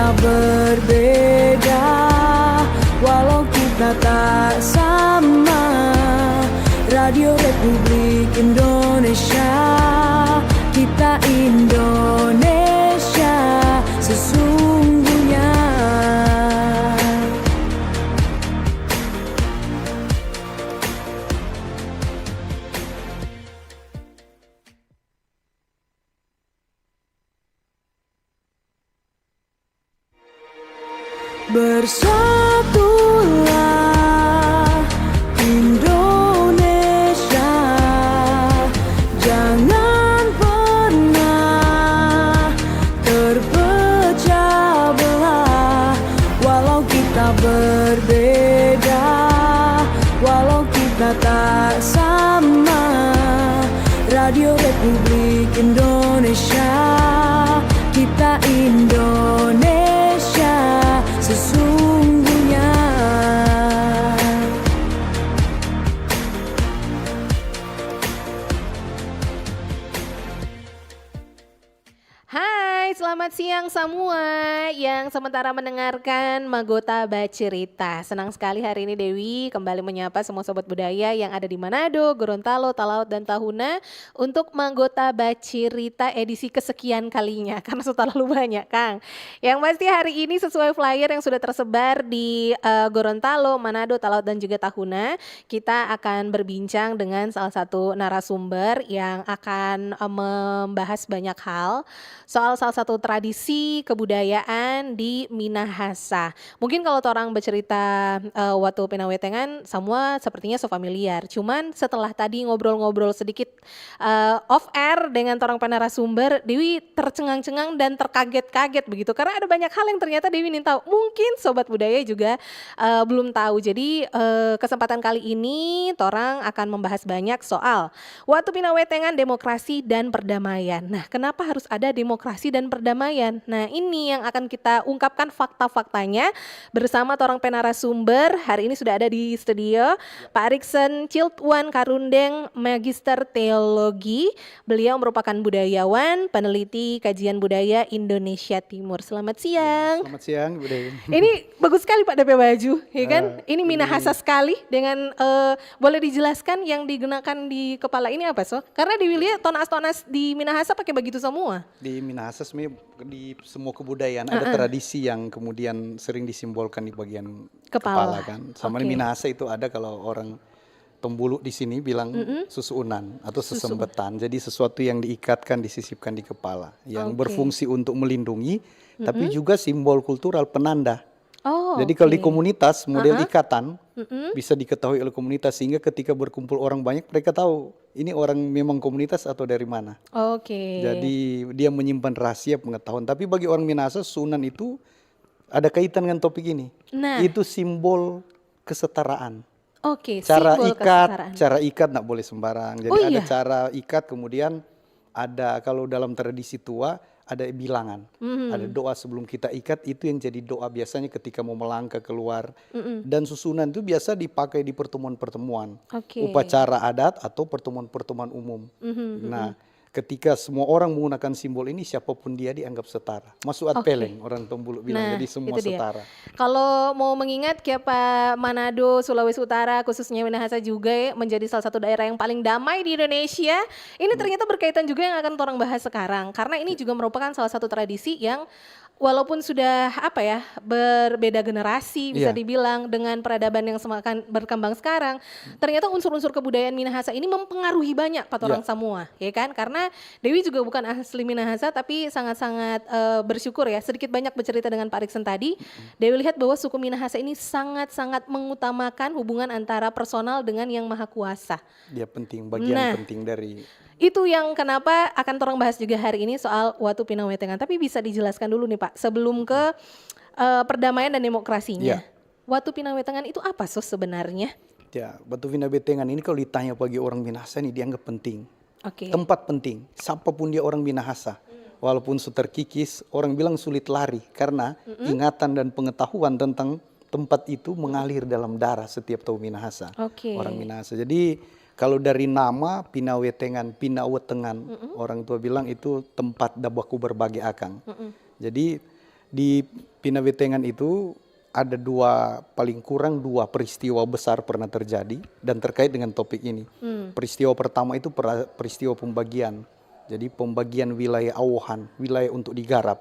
kita berbeda, walau kita tak sama. Radio Republik Indonesia, kita Indonesia sesungguhnya. Bersatulah Indonesia, jangan pernah terpecah belah. Walau kita berbeda, walau kita tak sama. Radio Republik Indonesia, kita Indonesia sesungguhnya. Hai, selamat siang semua yang sementara mendengarkan Magota Bacerita. Senang sekali hari ini Dewi kembali menyapa semua sobat budaya yang ada di Manado, Gorontalo, Talaut, dan Tahuna untuk Magota Bacerita edisi kesekian kalinya karena sudah terlalu banyak, Kang. Yang pasti hari ini sesuai flyer yang sudah tersebar di Gorontalo, Manado, Talaut, dan juga Tahuna, kita akan berbincang dengan salah satu narasumber yang akan membahas banyak hal soal salah satu tradisi kebudayaan di Minahasa. Mungkin kalau orang bercerita waktu Pinawetengan semua sepertinya so familiar. Cuman setelah tadi ngobrol-ngobrol sedikit off air dengan orang narasumber, Dewi tercengang-cengang dan terkaget-kaget begitu. Karena ada banyak hal yang ternyata Dewi ingin tahu. Mungkin sobat budaya juga belum tahu. Jadi kesempatan kali ini orang akan membahas banyak soal waktu Pinawetengan, demokrasi dan perdamaian. Nah, kenapa harus ada demokrasi dan perdamaian? Nah, ini yang akan kita ungkapkan fakta-faktanya bersama orang penarasumber. Hari ini sudah ada di studio Pak Ariksen Ciltuan Karundeng, Magister Teologi. Beliau merupakan budayawan, peneliti kajian budaya Indonesia Timur. Selamat siang. Selamat siang, Bu Dewi. Ini bagus sekali Pak DP baju, ya kan? Ini Minahasa sekali dengan boleh dijelaskan yang digunakan di kepala ini apa, So? Karena Dewi lihat tonas-tonas di Minahasa pakai begitu semua. Di Minahasa sebenarnya di semua kebudayaan ada tradisi yang kemudian sering disimbolkan di bagian kepala kan. Sama di Minahasa itu ada kalau orang Tombulu di sini bilang susuunan atau sesembetan. Jadi sesuatu yang diikatkan, disisipkan di kepala yang berfungsi untuk melindungi, tapi juga simbol kultural penanda. Jadi kalau di komunitas model ikatan bisa diketahui oleh komunitas sehingga ketika berkumpul orang banyak mereka tahu ini orang memang komunitas atau dari mana. Jadi dia menyimpan rahasia pengetahuan. Tapi bagi orang Minahasa sunan itu ada kaitan dengan topik ini. Nah, itu simbol kesetaraan. Cara ikat nggak boleh sembarang. Jadi ada cara ikat, kemudian ada kalau dalam tradisi tua ada bilangan, ada doa sebelum kita ikat, itu yang jadi doa biasanya ketika mau melangkah keluar. Dan susunan itu biasa dipakai di pertemuan-pertemuan, upacara adat atau pertemuan-pertemuan umum. Nah, ketika semua orang menggunakan simbol ini, siapapun dia dianggap setara. Masuk peleng, orang Tombulu bilang, jadi semua setara. Kalau mau mengingat Kiapa Manado, Sulawesi Utara, khususnya Minahasa juga menjadi salah satu daerah yang paling damai di Indonesia. Ini ternyata berkaitan juga yang akan orang bahas sekarang. Karena ini juga merupakan salah satu tradisi yang walaupun sudah berbeda generasi bisa dibilang dengan peradaban yang semakin berkembang sekarang, ternyata unsur-unsur kebudayaan Minahasa ini mempengaruhi banyak orang semua, ya kan? Karena Dewi juga bukan asli Minahasa tapi sangat-sangat bersyukur ya, sedikit banyak bercerita dengan Pak Ariksen tadi. Dewi lihat bahwa suku Minahasa ini sangat-sangat mengutamakan hubungan antara personal dengan yang maha kuasa. Dia penting, bagian penting dari itu yang kenapa akan orang bahas juga hari ini soal Watu Pinawetengan. Tapi bisa dijelaskan dulu nih Pak, sebelum ke perdamaian dan demokrasinya. Watu Pinawetengan itu apa sebenarnya? Ya, Watu Pinawetengan ini kalau ditanya bagi orang Minahasa ini dianggap penting. Tempat penting, siapapun dia orang Minahasa. Walaupun terkikis, orang bilang sulit lari karena ingatan dan pengetahuan tentang tempat itu mengalir dalam darah setiap tahu Minahasa. Orang Minahasa. Jadi kalau dari nama Pinawetengan, Pinawetengan, orang tua bilang itu tempat dabaku berbagai akang. Jadi Di Pinawetengan itu ada paling kurang dua peristiwa besar pernah terjadi dan terkait dengan topik ini. Peristiwa pertama itu peristiwa pembagian. Jadi pembagian wilayah awohan, wilayah untuk digarap.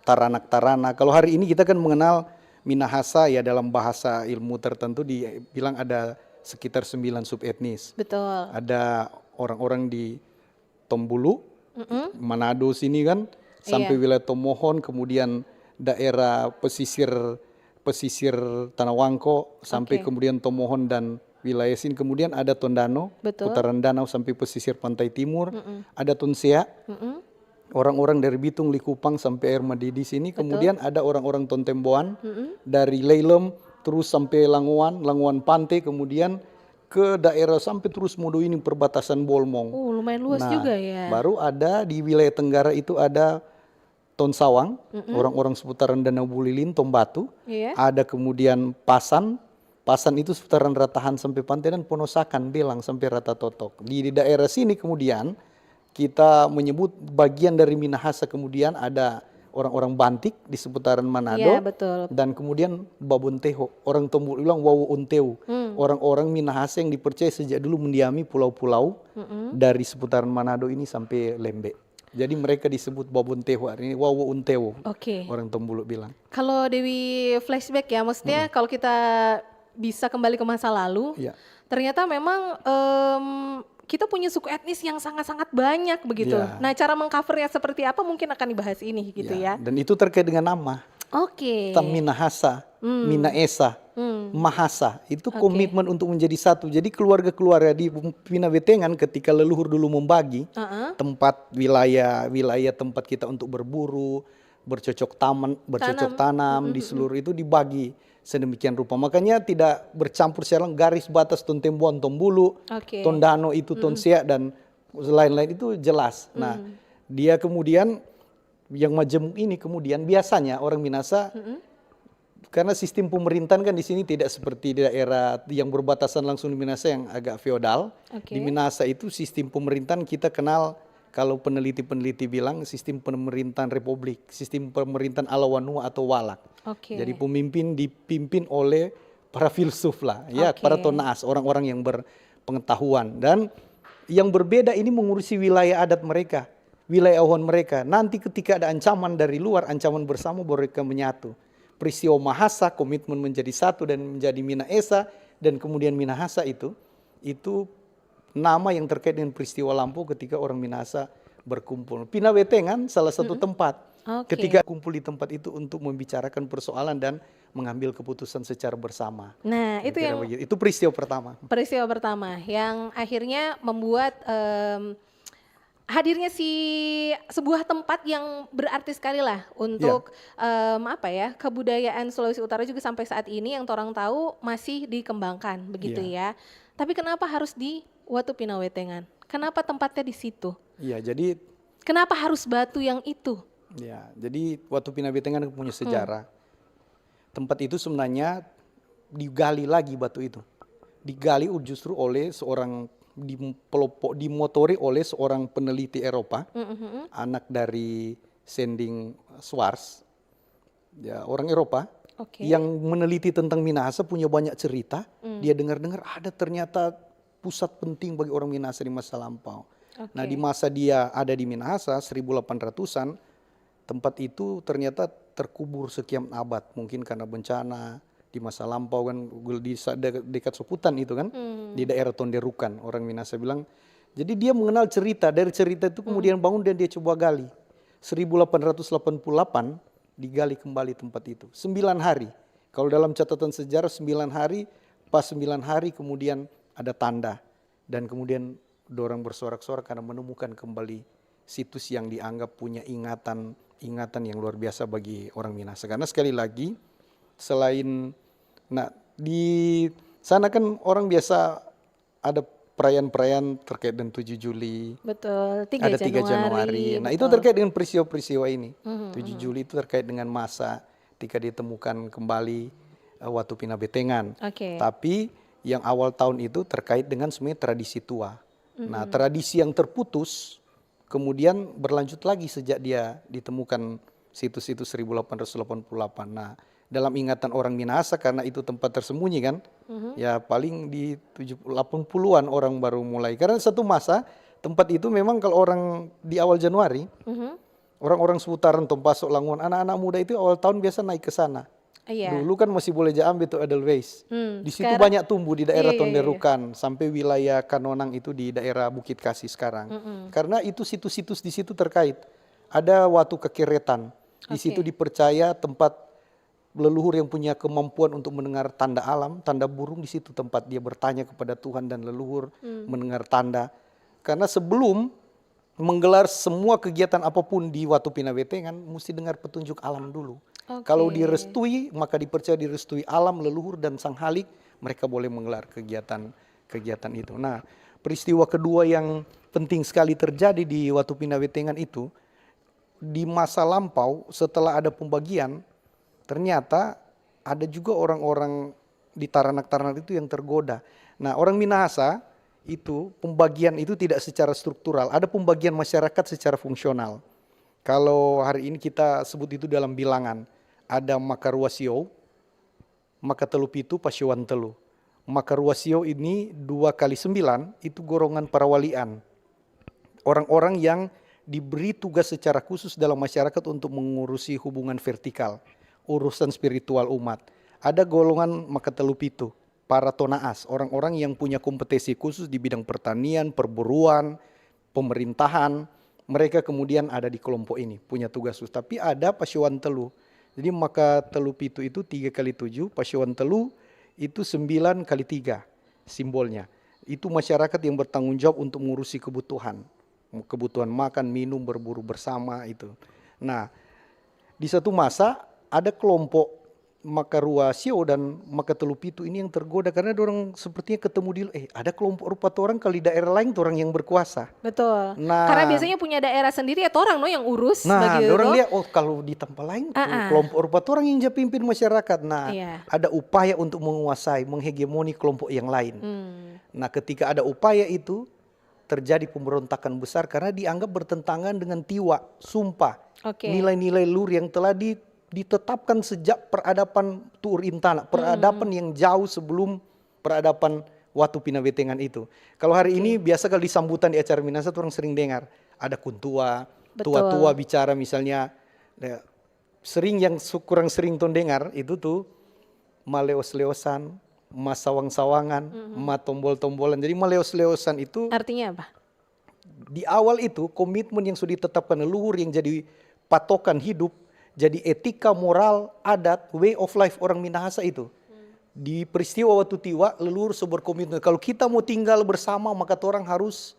Taranak-tarana. Kalau hari ini kita kan mengenal Minahasa ya, dalam bahasa ilmu tertentu dibilang ada sekitar 9 subetnis. Betul. Ada orang-orang di Tombulu, Manado sini kan, sampai wilayah Tomohon, kemudian daerah pesisir Tanah Wangko, sampai kemudian Tomohon dan wilayah sini. Kemudian ada Tondano, putaran danau sampai pesisir pantai timur. Ada Tonsea, orang-orang dari Bitung, Likupang sampai air Madi di sini. Kemudian ada orang-orang Tontemboan dari Leilem terus sampai Languan Pantai, kemudian ke daerah sampai terus Modo ini perbatasan Bolmong. Lumayan luas juga ya. Baru ada di wilayah Tenggara itu ada Tonsawang, orang-orang seputaran Danau Bulilin, Tombatu. Ada kemudian Pasan itu seputaran Ratahan sampai Pantai, dan Ponosakan, Belang sampai Rata Totok. Di daerah sini kemudian kita menyebut bagian dari Minahasa, kemudian ada orang-orang Bantik di seputaran Manado. Iya, betul. Dan kemudian Babonteho, orang Tombul bilang Wawo Unteu, orang-orang Minahasa yang dipercaya sejak dulu mendiami pulau-pulau dari seputaran Manado ini sampai Lembe. Jadi mereka disebut Babonteho, hari ini Wawo Unteu, orang Tombulu bilang. Kalau Dewi flashback ya, maksudnya kalau kita bisa kembali ke masa lalu, ternyata memang kita punya suku etnis yang sangat-sangat banyak begitu. Nah, cara mengcovernya seperti apa mungkin akan dibahas ini gitu ya. Dan itu terkait dengan nama. Minahasa, Minaesa, Mahasa, itu komitmen untuk menjadi satu. Jadi keluarga-keluarga di Pinawetengan ketika leluhur dulu membagi tempat wilayah tempat kita untuk berburu, bercocok tanam di seluruh itu dibagi sedemikian rupa. Makanya tidak bercampur secara garis batas Tontemboan, Tombulu, Tondano itu Tonsea dan lain-lain itu jelas. Nah, dia kemudian yang majemuk ini kemudian biasanya orang Minasa karena sistem pemerintahan kan di sini tidak seperti di daerah yang berbatasan langsung di Minasa yang agak feodal. Di Minasa itu sistem pemerintahan kita kenal, kalau peneliti-peneliti bilang sistem pemerintahan republik, sistem pemerintahan ala Wanua atau Walak. Jadi pemimpin dipimpin oleh para filsuf lah, para tonaas, orang-orang yang berpengetahuan. Dan yang berbeda ini mengurusi wilayah adat mereka, wilayah awan mereka. Nanti ketika ada ancaman dari luar, ancaman bersama mereka menyatu. Peristiwa Mahasa, komitmen menjadi satu dan menjadi Minaesa, dan kemudian Minahasa itu nama yang terkait dengan peristiwa Lampau ketika orang Minahasa berkumpul. Pinawetengan salah satu tempat. Ketika kumpul di tempat itu untuk membicarakan persoalan dan mengambil keputusan secara bersama. Nah, itu peristiwa pertama. Peristiwa pertama yang akhirnya membuat hadirnya sebuah tempat yang berarti sekali lah untuk kebudayaan Sulawesi Utara juga sampai saat ini yang orang tahu masih dikembangkan begitu ya. Tapi kenapa harus di Watu Pinawetengan? Kenapa tempatnya di situ? Jadi kenapa harus batu yang itu? Jadi Watu Pinawetengan punya sejarah. Tempat itu sebenarnya digali lagi batu itu. Digali justru oleh seorang dimotori oleh seorang peneliti Eropa, anak dari Sending Swartz, orang Eropa yang meneliti tentang Minahasa, punya banyak cerita. Dia dengar-dengar ada ternyata pusat penting bagi orang Minahasa di masa lampau. Nah, di masa dia ada di Minahasa 1800-an, tempat itu ternyata terkubur sekian abad, mungkin karena bencana di masa lampau kan, di dekat Soputan itu kan, di daerah Tonderukan, orang Minahasa bilang. Jadi dia mengenal cerita, dari cerita itu kemudian bangun dan dia coba gali. 1888 digali kembali tempat itu, 9 hari. Kalau dalam catatan sejarah 9 hari, pas 9 hari kemudian ada tanda. Dan kemudian dorang bersorak-sorak karena menemukan kembali situs yang dianggap punya ingatan yang luar biasa bagi orang Minahasa. Karena sekali lagi, selain di sana kan orang biasa ada perayaan-perayaan terkait dengan 7 Juli. Betul, 3 ada 3 Januari. Nah, itu terkait dengan peristiwa-peristiwa ini. 7 Juli itu terkait dengan masa ketika ditemukan kembali Watu Pinawetengan. Tapi yang awal tahun itu terkait dengan sebenarnya tradisi tua. Nah, tradisi yang terputus kemudian berlanjut lagi sejak dia ditemukan situs itu 1888. Nah, dalam ingatan orang Minahasa karena itu tempat tersembunyi kan, ya paling di 80-an orang baru mulai. Karena satu masa tempat itu memang kalau orang di awal Januari, orang-orang seputaran Tompasok, Langon, anak-anak muda itu awal tahun biasa naik ke sana. Iya. Dulu kan masih boleh Jambi itu Edelweiss. Di situ Sekarang- banyak tumbuh di daerah Iya, iya, Tonderukan sampai wilayah Kanonang itu di daerah Bukit Kasih sekarang. Karena itu situs-situs di situ terkait. Ada Watu Kekiretan. Di situ dipercaya tempat leluhur yang punya kemampuan untuk mendengar tanda alam, tanda burung, di situ tempat dia bertanya kepada Tuhan dan leluhur mendengar tanda. Karena sebelum menggelar semua kegiatan apapun di Watu Pinawetengan mesti dengar petunjuk alam dulu. Kalau direstui, maka dipercaya direstui alam, leluhur, dan sang halik, mereka boleh menggelar kegiatan itu. Nah, peristiwa kedua yang penting sekali terjadi di Watu Pinawetengan itu, di masa lampau setelah ada pembagian, ternyata ada juga orang-orang di Taranak-Taranak itu yang tergoda. Nah, orang Minahasa itu pembagian itu tidak secara struktural, ada pembagian masyarakat secara fungsional. Kalau hari ini kita sebut itu dalam bilangan, ada Makaruasio, Makatelupitu, Pasyuan Telu. Makaruasio ini 2 kali 9 itu golongan parawalian. Orang-orang yang diberi tugas secara khusus dalam masyarakat untuk mengurusi hubungan vertikal, urusan spiritual umat. Ada golongan Makatelupitu, para tonaas, orang-orang yang punya kompetensi khusus di bidang pertanian, perburuan, pemerintahan. Mereka kemudian ada di kelompok ini, punya tugas khusus. Tapi ada Pasyuan Telu. Jadi Makatelupitu itu 3 kali 7, Pasyuan Telu itu 9 kali 3 simbolnya. Itu masyarakat yang bertanggung jawab untuk mengurusi kebutuhan makan, minum, berburu bersama itu. Nah, di satu masa ada kelompok Makaruasio dan Makatelupitu ini yang tergoda karena orang sepertinya ketemu di ada kelompok rupa orang kali daerah lain orang yang berkuasa. Betul. Nah, Karena biasanya punya daerah sendiri ya orang no yang urus nah, begitu. orang lihat kalau di tempat lain tuh kelompok rupa orang yang jadi pimpin masyarakat. Nah, ada upaya untuk menguasai, menghegemoni kelompok yang lain. Nah, ketika ada upaya itu terjadi pemberontakan besar karena dianggap bertentangan dengan tiwa, sumpah, nilai-nilai lur yang telah ditetapkan sejak peradaban Tuur Intana, peradaban yang jauh sebelum peradaban Watu Pinawetengan itu. Kalau hari ini biasa kalau di sambutan di acara Minahasa orang sering dengar ada kuntua, tua-tua bicara misalnya, sering yang kurang sering tuh dengar itu tuh maleos-leosan, masawang-sawangan, matombol-tombolan. Jadi maleos-leosan itu artinya apa? Di awal itu komitmen yang sudah ditetapkan leluhur yang jadi patokan hidup, jadi etika, moral, adat, way of life orang Minahasa itu. Di peristiwa Watu Tiwa, leluhur berkomitmen. Kalau kita mau tinggal bersama, maka orang harus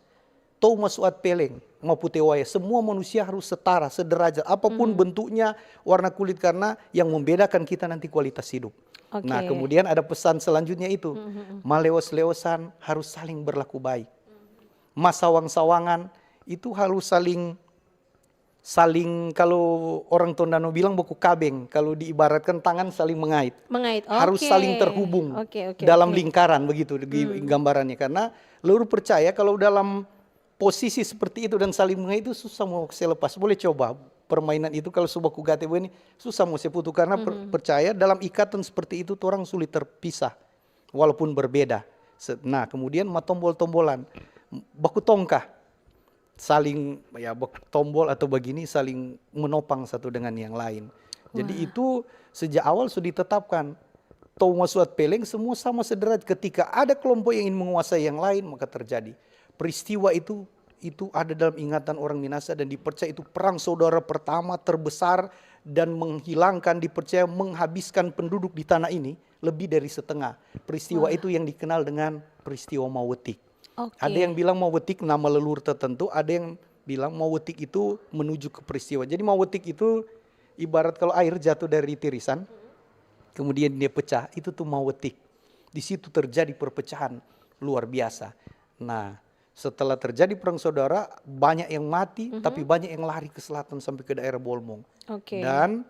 tahu masuat peleng, mau putewaya. Semua manusia harus setara, sederajat. Apapun bentuknya, warna kulit, karena yang membedakan kita nanti kualitas hidup. Nah, kemudian ada pesan selanjutnya itu. Maleos-leosan harus saling berlaku baik. Masawang-sawangan itu harus saling kalau orang Tondano bilang buku kabeng, kalau diibaratkan tangan saling mengait. Harus saling terhubung dalam lingkaran begitu gambarannya. Karena leluhur percaya kalau dalam posisi seperti itu dan saling mengait itu susah mau selepas. Boleh coba permainan itu kalau sebuah kugate ini susah mau seputu karena percaya dalam ikatan seperti itu orang sulit terpisah walaupun berbeda. Nah, kemudian tombol-tombolan, baku tongkah. Saling tombol atau begini saling menopang satu dengan yang lain. Jadi itu sejak awal sudah ditetapkan. Tau masuat peleng semua sama sederajat. Ketika ada kelompok yang ingin menguasai yang lain maka terjadi. Peristiwa itu ada dalam ingatan orang Minahasa dan dipercaya itu perang saudara pertama terbesar dan menghilangkan, dipercaya menghabiskan penduduk di tanah ini lebih dari setengah. Peristiwa itu yang dikenal dengan peristiwa Mawetik. Ada yang bilang Mawetik nama leluhur tertentu, ada yang bilang Mawetik itu menuju ke peristiwa. Jadi Mawetik itu ibarat kalau air jatuh dari tirisan, kemudian dia pecah, itu tuh Mawetik. Di situ terjadi perpecahan luar biasa. Nah, setelah terjadi perang saudara, banyak yang mati, tapi banyak yang lari ke selatan sampai ke daerah Bolmong. Dan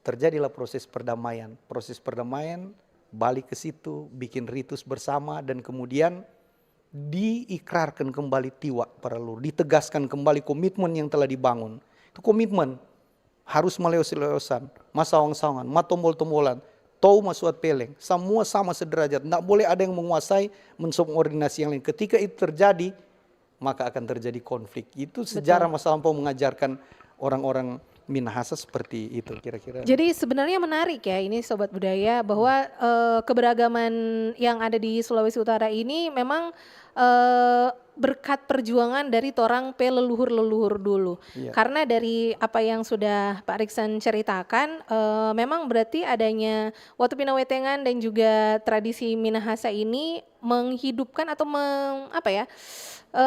terjadilah proses perdamaian. Proses perdamaian, balik ke situ, bikin ritus bersama, dan kemudian diikrarkan kembali tiwa para leluhur, ditegaskan kembali komitmen yang telah dibangun. Itu komitmen. harus maleos-leosan, masawang-sawangan, matombol-tombolan, tau masuat peleng, semua sama sederajat. Tidak boleh ada yang menguasai, mensubordinasi yang lain. Ketika itu terjadi, maka akan terjadi konflik. Itu sejarah masa lampau mengajarkan orang-orang Minahasa seperti itu kira-kira. Jadi sebenarnya menarik ya ini Sobat Budaya bahwa keberagaman yang ada di Sulawesi Utara ini memang berkat perjuangan dari torang leluhur-leluhur dulu. Iya. Karena dari apa yang sudah Pak Riksan ceritakan, memang berarti adanya Watu Pinawetengan dan juga tradisi Minahasa ini menghidupkan atau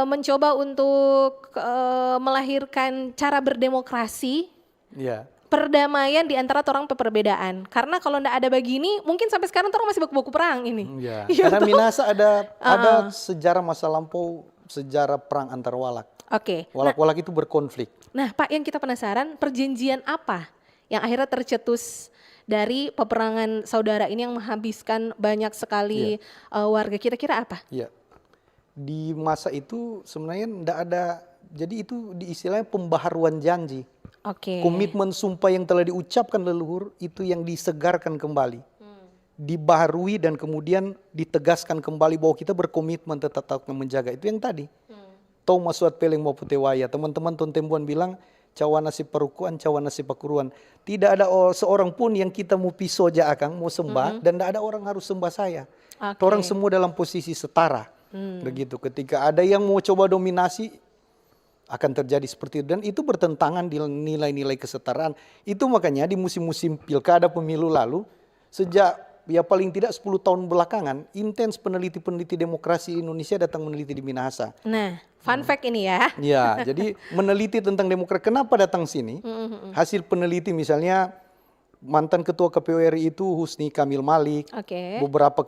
mencoba untuk melahirkan cara berdemokrasi, Iya. perdamaian di antara torang perbedaan. Karena kalau ndak ada begini, mungkin sampai sekarang torang masih baku-baku perang ini. Ya. Iya Karena toh? Minahasa ada sejarah masa lampau, sejarah perang antar walak. Oke. Walak-walak itu berkonflik. Nah, Pak, yang kita penasaran, perjanjian apa yang akhirnya tercetus dari peperangan saudara ini yang menghabiskan banyak sekali warga? Kira-kira apa? Iya. Di masa itu sebenarnya tidak ada, jadi itu diistilahnya pembaharuan janji. Oke. Komitmen sumpah yang telah diucapkan leluhur itu yang disegarkan kembali. Dibaharui dan kemudian ditegaskan kembali bahwa kita berkomitmen tetap menjaga. Itu yang tadi. Tau masuat peleng mau putewaya. Teman-teman Tontembuan bilang, cawana si perukuan, cawana si pakuruan. Tidak ada seorang pun yang kita mau pisoja akang, mau sembah, dan tidak ada orang harus sembah saya. Oke. Orang semua dalam posisi setara. Begitu. Ketika ada yang mau coba dominasi, akan terjadi seperti itu. Dan itu bertentangan dengan nilai-nilai kesetaraan. Itu makanya di musim-musim pilkada pemilu lalu, sejak ya paling tidak 10 tahun belakangan, intens peneliti-peneliti demokrasi Indonesia datang meneliti di Minahasa. Nah, fun fact ini ya. Ya, jadi meneliti tentang demokrasi. Kenapa datang sini? Hasil peneliti misalnya mantan ketua KPU RI itu Husni Kamil Malik, Oke. beberapa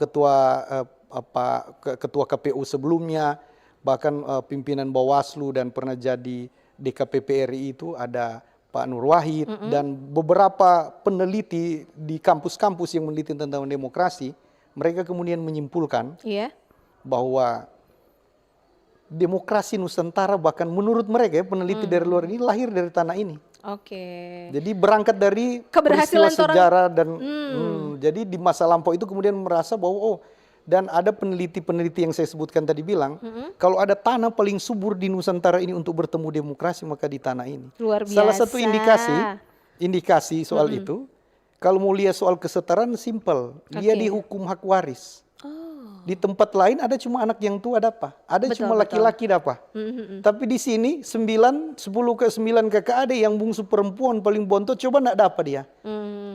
ketua KPU sebelumnya, bahkan pimpinan Bawaslu dan pernah jadi DKPP RI itu ada Pak Nur Wahid dan beberapa peneliti di kampus-kampus yang meneliti tentang demokrasi, mereka kemudian menyimpulkan Iya. bahwa demokrasi Nusantara bahkan menurut mereka ya, peneliti dari luar ini lahir dari tanah ini. Oke. Jadi berangkat dari Keberhasilan peristiwa sejarah dan jadi di masa lampau itu kemudian merasa bahwa dan ada peneliti-peneliti yang saya sebutkan tadi bilang, kalau ada tanah paling subur di Nusantara ini untuk bertemu demokrasi maka di tanah ini. Luar biasa. Salah satu indikasi soal itu, kalau mau lihat soal kesetaraan simpel, dia dihukum hak waris. Di tempat lain ada cuma anak yang tua dapat, ada Betul, cuma laki-laki dapat. Tapi di sini 10 ke 9 kakak ada yang bungsu perempuan paling bontot, coba enggak dapat dia.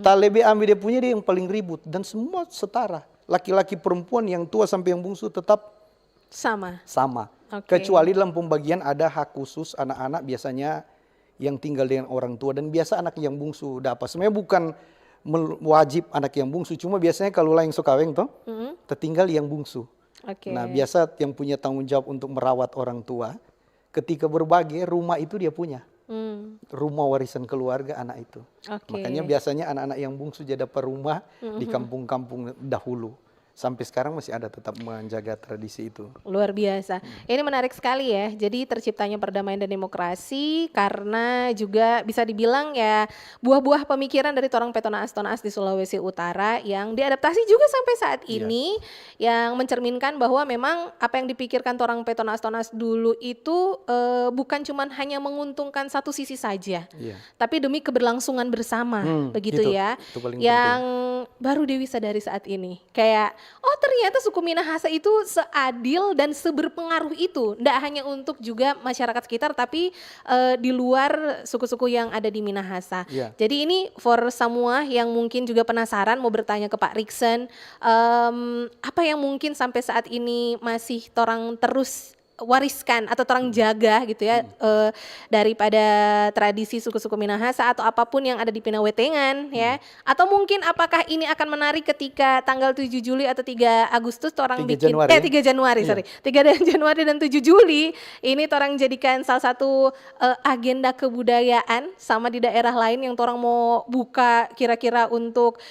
Talebe ambil dia punya, dia yang paling ribut dan semua setara. Laki-laki perempuan yang tua sampai yang bungsu tetap sama. Oke. Kecuali dalam pembagian ada hak khusus anak-anak biasanya yang tinggal dengan orang tua dan biasa anak yang bungsu dapat. Sebenarnya bukan wajib anak yang bungsu, cuma biasanya kalau lain sokaweng toh, tertinggal yang bungsu. Oke. Nah biasa yang punya tanggung jawab untuk merawat orang tua, ketika berbagi rumah itu dia punya. Rumah warisan keluarga anak itu. Oke. Makanya biasanya anak-anak yang bungsu jadi dapat rumah di kampung-kampung dahulu. Sampai sekarang masih ada tetap menjaga tradisi itu. Luar biasa. Ini menarik sekali ya. Jadi terciptanya perdamaian dan demokrasi karena juga bisa dibilang ya buah-buah pemikiran dari torang Petonaas-Tonaas di Sulawesi Utara yang diadaptasi juga sampai saat ini yang mencerminkan bahwa memang apa yang dipikirkan torang Petonaas-Tonaas dulu itu bukan cuman hanya menguntungkan satu sisi saja. Tapi demi keberlangsungan bersama begitu itu, ya. itu paling Yang baru Dewi sadari saat ini. Kayak oh ternyata suku Minahasa itu seadil dan seberpengaruh itu. Tidak hanya untuk juga masyarakat sekitar tapi di luar suku-suku yang ada di Minahasa. Jadi ini for semua yang mungkin juga penasaran mau bertanya ke Pak Riksan. Apa yang mungkin sampai saat ini masih torang terus wariskan atau torang jaga gitu ya daripada tradisi suku-suku Minahasa atau apapun yang ada di Pinawetengan ya, atau mungkin apakah ini akan menarik ketika tanggal 7 Juli atau 3 Agustus torang 3 bikin Januari. 3 Januari sorry 3 Januari dan 7 Juli ini torang jadikan salah satu agenda kebudayaan sama di daerah lain yang torang mau buka kira-kira untuk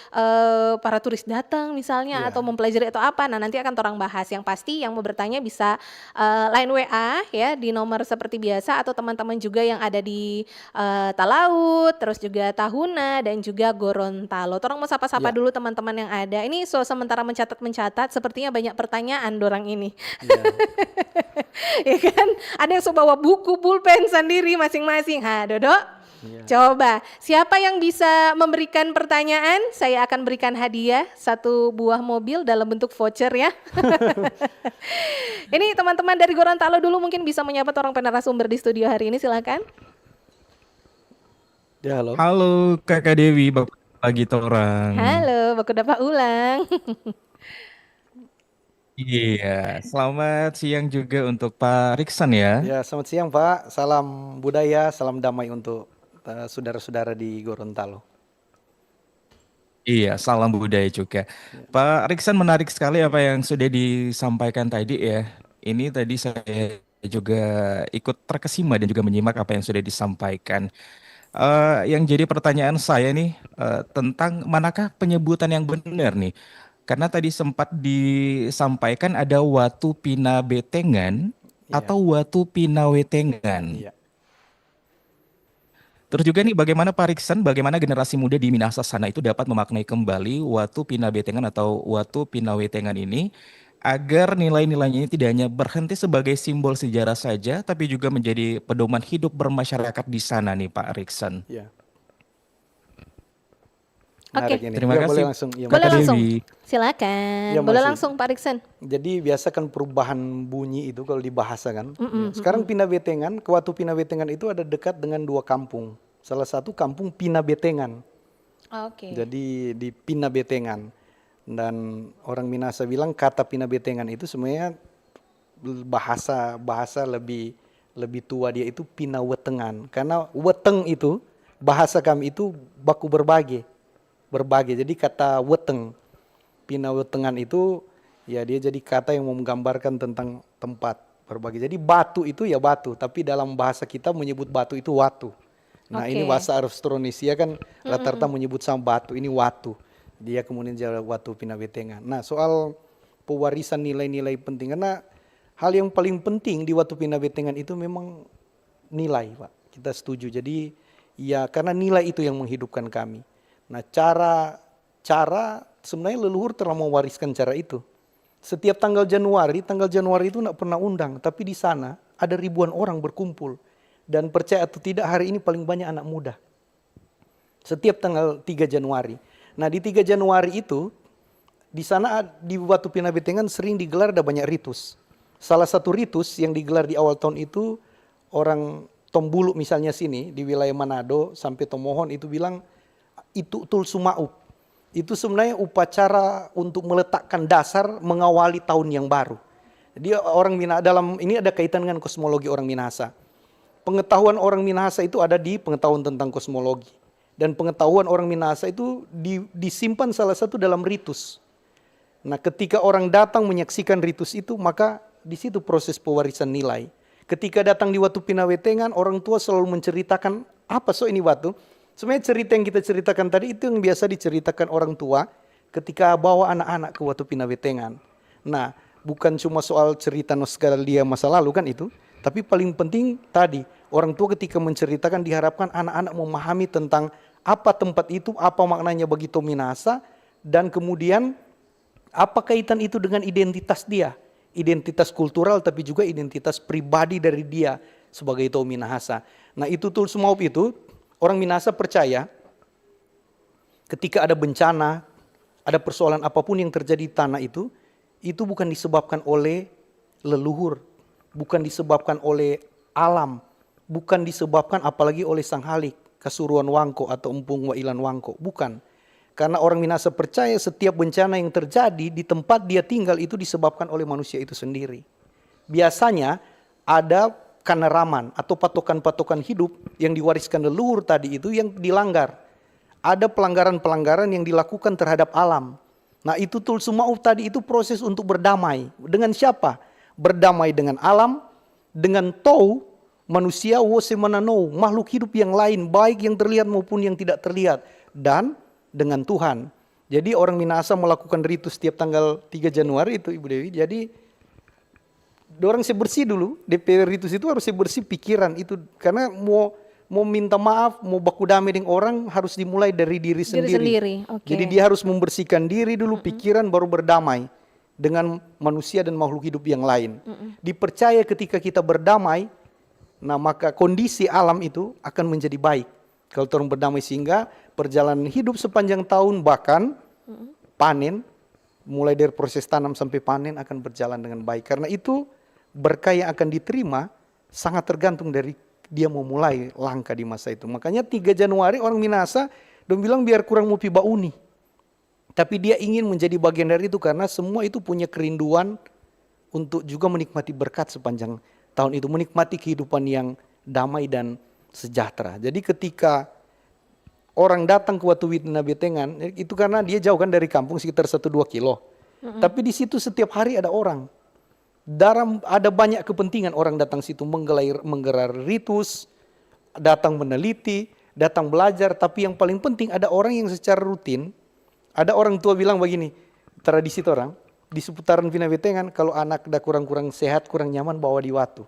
para turis datang misalnya atau mempelajari atau apa. Nah nanti akan torang bahas. Yang pasti yang mau bertanya bisa line WA ya di nomor seperti biasa, atau teman-teman juga yang ada di Talaut, terus juga Tahuna dan juga Gorontalo. Torang mau sapa-sapa Ya. dulu teman-teman yang ada. Ini sementara mencatat, sepertinya banyak pertanyaan dorang ini. Ya. Ya kan? Ada yang bawa buku, pulpen sendiri masing-masing. Ha, Dodo. Ya. Coba, siapa yang bisa memberikan pertanyaan? Saya akan berikan hadiah 1 buah mobil dalam bentuk voucher ya. Ini teman-teman dari Gorontalo dulu mungkin bisa menyapa orang penarasumber di studio hari ini, silakan. Ya, halo. Halo Kakak Dewi, Bapak lagi torang. Halo, Baku Dapat Ulang. Iya, selamat siang juga untuk Pak Riksan ya. Ya, selamat siang Pak. Salam budaya, salam damai untuk saudara-saudara di Gorontalo. Iya, salam budaya juga. Pak Riksan, menarik sekali apa yang sudah disampaikan tadi ya. Ini tadi saya juga ikut terkesima dan juga menyimak apa yang sudah disampaikan. Yang jadi pertanyaan saya nih tentang manakah penyebutan yang benar nih? Karena tadi sempat disampaikan ada Watu Pina Betengan Iya. atau Watu Pina Wetengan. Iya. Terus juga nih bagaimana Pak Riksan, bagaimana generasi muda di Minahasa sana itu dapat memaknai kembali Watu Pina Betengan atau Watu Pina Wetengan ini agar nilai-nilainya ini tidak hanya berhenti sebagai simbol sejarah saja, tapi juga menjadi pedoman hidup bermasyarakat di sana nih Pak Riksan. Ya. Oke. Menarik ini. Terima Ya, kasih. boleh langsung. Ya, Boleh Kakak langsung. Dewi. Silakan. Ya, Boleh masih. langsung Pak Riksan. Jadi biasa kan perubahan bunyi itu kalau dibahasa kan. Ya. Sekarang Pina Betengan, ke Watu Pina Betengan itu ada dekat dengan 2 kampung. Salah satu kampung Pina Betengan. Oke. Jadi di Pina Betengan. Dan orang Minahasa bilang kata Pina Betengan itu sebenarnya bahasa lebih tua dia itu Pina Wetengan. Karena weteng itu bahasa kami itu baku berbagi. Jadi kata weteng, Pina Wetengan itu ya dia jadi kata yang menggambarkan tentang tempat berbagi. Jadi batu itu ya batu, tapi dalam bahasa kita menyebut batu itu watu. Nah, Oke. ini bahasa Austronesia kan rata-rata menyebut sama batu, ini watu. Dia kemudian jadi Watu Pina Betengan. Nah, soal pewarisan nilai-nilai penting, karena hal yang paling penting di Watu Pina Betengan itu memang nilai, Pak. Kita setuju. Jadi ya karena nilai itu yang menghidupkan kami. Nah, cara sebenarnya leluhur telah mewariskan cara itu. Setiap tanggal Januari itu tidak pernah undang, tapi di sana ada ribuan orang berkumpul. Dan percaya atau tidak hari ini paling banyak anak muda. Setiap tanggal 3 Januari. Nah, di 3 Januari itu di sana di Watu Pina Betengan sering digelar ada banyak ritus. Salah satu ritus yang digelar di awal tahun itu orang Tombulu misalnya sini di wilayah Manado sampai Tomohon itu bilang itu Tul Sumaup. Itu sebenarnya upacara untuk meletakkan dasar mengawali tahun yang baru. Jadi orang Minahasa dalam ini ada kaitan dengan kosmologi orang Minahasa. Pengetahuan orang Minahasa itu ada di pengetahuan tentang kosmologi. Dan pengetahuan orang Minahasa itu disimpan salah satu dalam ritus. Nah, ketika orang datang menyaksikan ritus itu, maka di situ proses pewarisan nilai. Ketika datang di Watu Pina Wetengan, orang tua selalu menceritakan apa ini Watu. Sebenarnya cerita yang kita ceritakan tadi itu yang biasa diceritakan orang tua ketika bawa anak-anak ke Watu Pina Wetengan. Nah, bukan cuma soal cerita nostalgia masa lalu kan itu, tapi paling penting tadi orang tua ketika menceritakan diharapkan anak-anak memahami tentang apa tempat itu, apa maknanya bagi Tom Minahasa, dan kemudian apa kaitan itu dengan identitas dia. Identitas kultural tapi juga identitas pribadi dari dia sebagai Tom Minahasa. Nah, itu Tul Sumaup itu, orang Minahasa percaya ketika ada bencana, ada persoalan apapun yang terjadi di tanah itu bukan disebabkan oleh leluhur, bukan disebabkan oleh alam, bukan disebabkan apalagi oleh Sang Halik, Kasuruan Wangko atau Empung Wailan Wangko, bukan. Karena orang Minahasa percaya setiap bencana yang terjadi di tempat dia tinggal itu disebabkan oleh manusia itu sendiri. Biasanya ada kanaraman atau patokan-patokan hidup yang diwariskan leluhur tadi itu yang dilanggar. Ada pelanggaran-pelanggaran yang dilakukan terhadap alam. Nah, itu Tul Sumaup tadi itu proses untuk berdamai. Dengan siapa? Berdamai dengan alam, dengan Tou, manusia, wose mananou, makhluk hidup yang lain, baik yang terlihat maupun yang tidak terlihat, dan dengan Tuhan. Jadi orang Minahasa melakukan ritus setiap tanggal 3 Januari itu Ibu Dewi. Jadi dorang bersih dulu, DP ritus itu harus bersih pikiran itu, karena mau minta maaf, mau baku damai dengan orang harus dimulai dari diri sendiri. Oke. Jadi dia harus membersihkan diri dulu, pikiran, baru berdamai dengan manusia dan makhluk hidup yang lain. Dipercaya ketika kita berdamai, nah maka kondisi alam itu akan menjadi baik. Kalau orang berdamai, sehingga perjalanan hidup sepanjang tahun, bahkan panen, mulai dari proses tanam sampai panen akan berjalan dengan baik. Karena itu berkah yang akan diterima sangat tergantung dari dia mau mulai langkah di masa itu. Makanya 3 Januari orang Minahasa dong bilang biar kurang mau piba uni. Tapi dia ingin menjadi bagian dari itu karena semua itu punya kerinduan untuk juga menikmati berkat sepanjang tahun itu. Menikmati kehidupan yang damai dan sejahtera. Jadi ketika orang datang ke Watu Witna Betengan, itu karena dia jauh kan dari kampung sekitar 1-2 kilo. Tapi di situ setiap hari ada orang. Ada banyak kepentingan orang datang situ, menggelar ritus, datang meneliti, datang belajar. Tapi yang paling penting ada orang yang secara rutin, ada orang tua bilang begini, tradisi orang di seputaran Vina Betengan, kalau anak udah kurang-kurang sehat, kurang nyaman, bawa di Watu.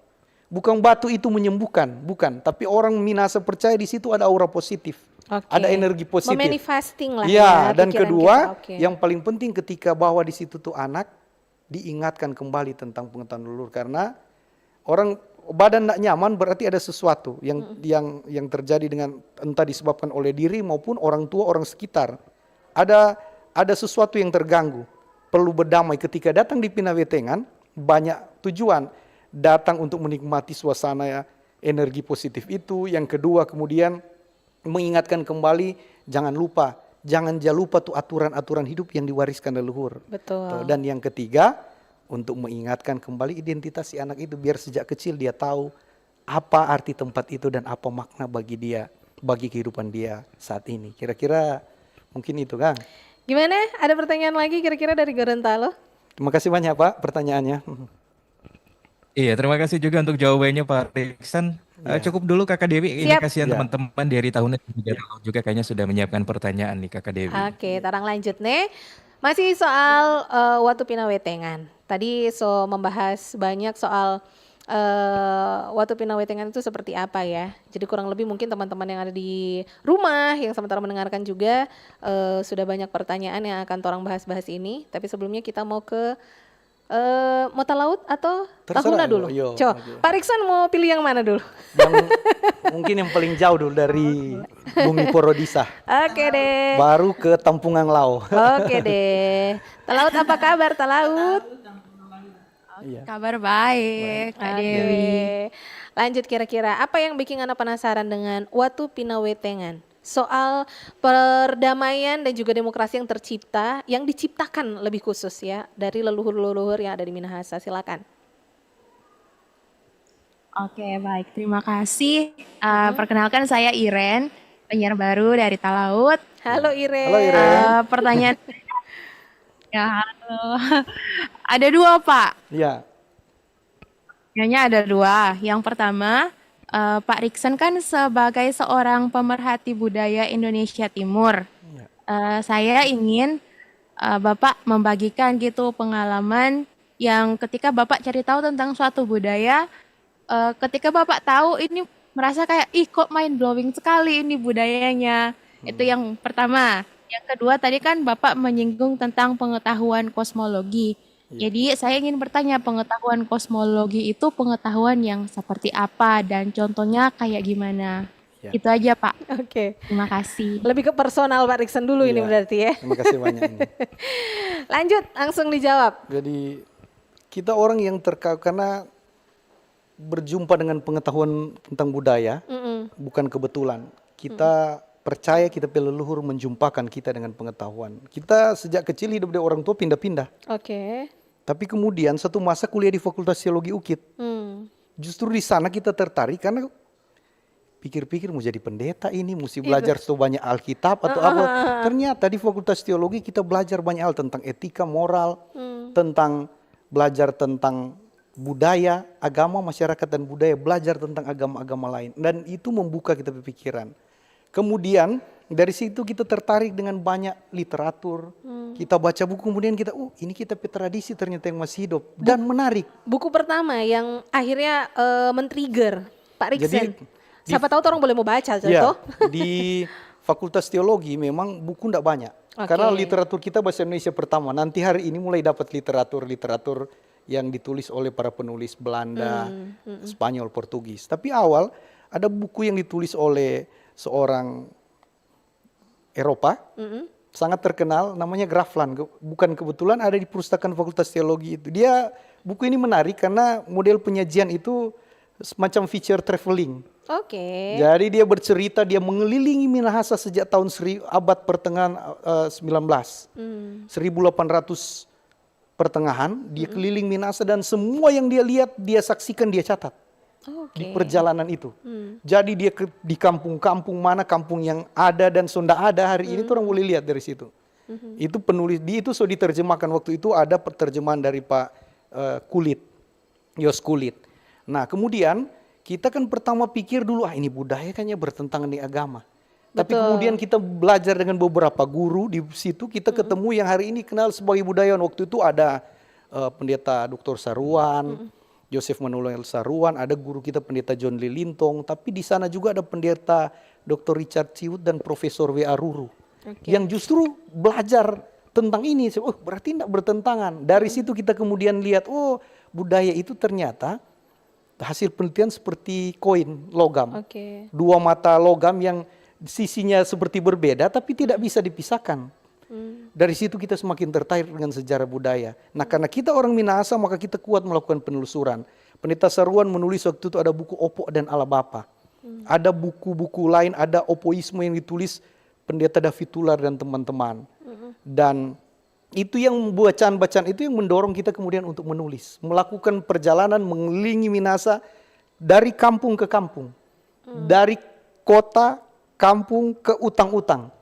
Bukan batu itu menyembuhkan, bukan. Tapi orang Minahasa percaya di situ ada aura positif. Ada energi positif. Memanifesting lah ya. Dan pikiran kedua, kita. yang paling penting ketika bawa di situ tuh anak, diingatkan kembali tentang pengetahuan leluhur. Karena orang badan tidak nyaman berarti ada sesuatu yang terjadi dengan entah disebabkan oleh diri maupun orang tua, orang sekitar. Ada sesuatu yang terganggu. Perlu berdamai. Ketika datang di Pinawetengan, banyak tujuan. Datang untuk menikmati suasana energi positif itu. Yang kedua kemudian mengingatkan kembali, jangan lupa tuh aturan-aturan hidup yang diwariskan leluhur. Betul. Dan yang ketiga, untuk mengingatkan kembali identitas si anak itu biar sejak kecil dia tahu apa arti tempat itu dan apa makna bagi dia, bagi kehidupan dia saat ini. Kira-kira mungkin itu, Kang. Gimana? Ada pertanyaan lagi kira-kira dari Gorontalo? Terima kasih banyak, Pak, pertanyaannya. Iya, terima kasih juga untuk jawabannya Pak Riksan. Cukup dulu Kakak Dewi, ini Siap. kasihan teman-teman dari tahunnya juga kayaknya sudah menyiapkan pertanyaan nih Kakak Dewi. Oke, tarang lanjut nih. Masih soal Watu Pinawetengan. Tadi membahas banyak soal Watu Pinawetengan itu seperti apa ya. Jadi kurang lebih mungkin teman-teman yang ada di rumah yang sementara mendengarkan juga sudah banyak pertanyaan yang akan orang bahas-bahas ini. Tapi sebelumnya kita mau ke Mota Laut atau Tahuna dulu? Coba, Pak Riksan mau pilih yang mana dulu? Mungkin yang paling jauh dulu dari Bumi Porodisa. Oke deh. Baru ke Tampungan Lau. Oke deh. Talaut apa kabar Talaut? Kabar baik, Kak Oke. Dewi. Lanjut kira-kira apa yang bikin Anda penasaran dengan Watu Pinawetengan? Soal perdamaian dan juga demokrasi yang tercipta, yang diciptakan lebih khusus ya dari leluhur-leluhur yang ada di Minahasa. Silakan. Oke, baik. Terima kasih. Perkenalkan saya Iren, penyiar baru dari Talaut. Halo Iren. Halo Iren. Pertanyaan ya, halo. Ada 2, Pak. Iya. Pertanyaannya ada 2. Yang pertama, Pak Riksan kan sebagai seorang pemerhati budaya Indonesia Timur, saya ingin Bapak membagikan gitu pengalaman yang ketika Bapak cari tahu tentang suatu budaya, ketika Bapak tahu ini merasa kayak ih kok mind blowing sekali ini budayanya. Itu yang pertama. Yang kedua tadi kan Bapak menyinggung tentang pengetahuan kosmologi. Jadi saya ingin bertanya, pengetahuan kosmologi itu pengetahuan yang seperti apa dan contohnya kayak gimana? Ya. Itu aja Pak. Oke. Terima kasih. Lebih ke personal Pak Riksan dulu ini Iya. berarti ya. Terima kasih banyak ini. Lanjut, langsung dijawab. Jadi kita orang yang karena berjumpa dengan pengetahuan tentang budaya, bukan kebetulan. Kita percaya kita leluhur menjumpakan kita dengan pengetahuan. Kita sejak kecil hidup dari orang tua pindah-pindah. Oke. Tapi kemudian satu masa kuliah di Fakultas Teologi UKIT. Justru di sana kita tertarik karena pikir-pikir mau jadi pendeta ini, mesti belajar banyak Alkitab atau apa. Ternyata di Fakultas Teologi kita belajar banyak hal tentang etika, moral, tentang belajar tentang budaya, agama, masyarakat dan budaya, belajar tentang agama-agama lain. Dan itu membuka kita pikiran. Kemudian Dari situ kita tertarik dengan banyak literatur. Kita baca buku kemudian kita, ini kita tradisi ternyata yang masih hidup dan menarik. Buku pertama yang akhirnya men-trigger Pak Riksen. Jadi, Siapa tahu orang boleh mau baca, Ya, contoh. di Fakultas Teologi memang buku tidak banyak. Oke. Karena literatur kita bahasa Indonesia pertama. Nanti hari ini mulai dapat literatur yang ditulis oleh para penulis Belanda, Spanyol, Portugis. Tapi awal ada buku yang ditulis oleh seorang Eropa, sangat terkenal, namanya Grafland. Bukan kebetulan ada di perpustakaan Fakultas Teologi itu. Buku ini menarik karena model penyajian itu semacam feature traveling. Oke. Jadi dia bercerita, dia mengelilingi Minahasa sejak tahun abad pertengahan 19. 1800 pertengahan, dia keliling Minahasa dan semua yang dia lihat, dia saksikan, dia catat. Di perjalanan itu. Jadi dia di kampung-kampung mana kampung yang ada dan sudah ada hari ini tuh orang boleh lihat dari situ. Itu penulis, itu sudah diterjemahkan waktu itu ada terjemahan dari Pak Yos Kulit. Nah kemudian kita kan pertama pikir dulu ini budaya kayaknya bertentangan dengan agama. Tapi kemudian kita belajar dengan beberapa guru di situ, kita ketemu yang hari ini kenal sebagai budayawan. Waktu itu ada pendeta Dr. Saruan, Joseph Manuel Saruan, ada guru kita pendeta John Lilintong, tapi di sana juga ada pendeta Dr. Richard Ciut dan Profesor W.A. Ruru. Yang justru belajar tentang ini, berarti tidak bertentangan. Dari situ kita kemudian lihat, budaya itu ternyata hasil penelitian seperti koin logam. Dua mata logam yang sisinya seperti berbeda tapi tidak bisa dipisahkan. Dari situ kita semakin tertarik dengan sejarah budaya. Nah karena kita orang Minahasa maka kita kuat melakukan penelusuran. Pendeta Saruan menulis waktu itu ada buku Opok dan Ala Bapa. Ada buku-buku lain, ada Opoisme yang ditulis pendeta David Tular dan teman-teman. Dan itu yang bacaan-bacaan itu yang mendorong kita kemudian untuk menulis. Melakukan perjalanan mengelilingi Minahasa dari kampung ke kampung. Dari kota, kampung ke utang-utang.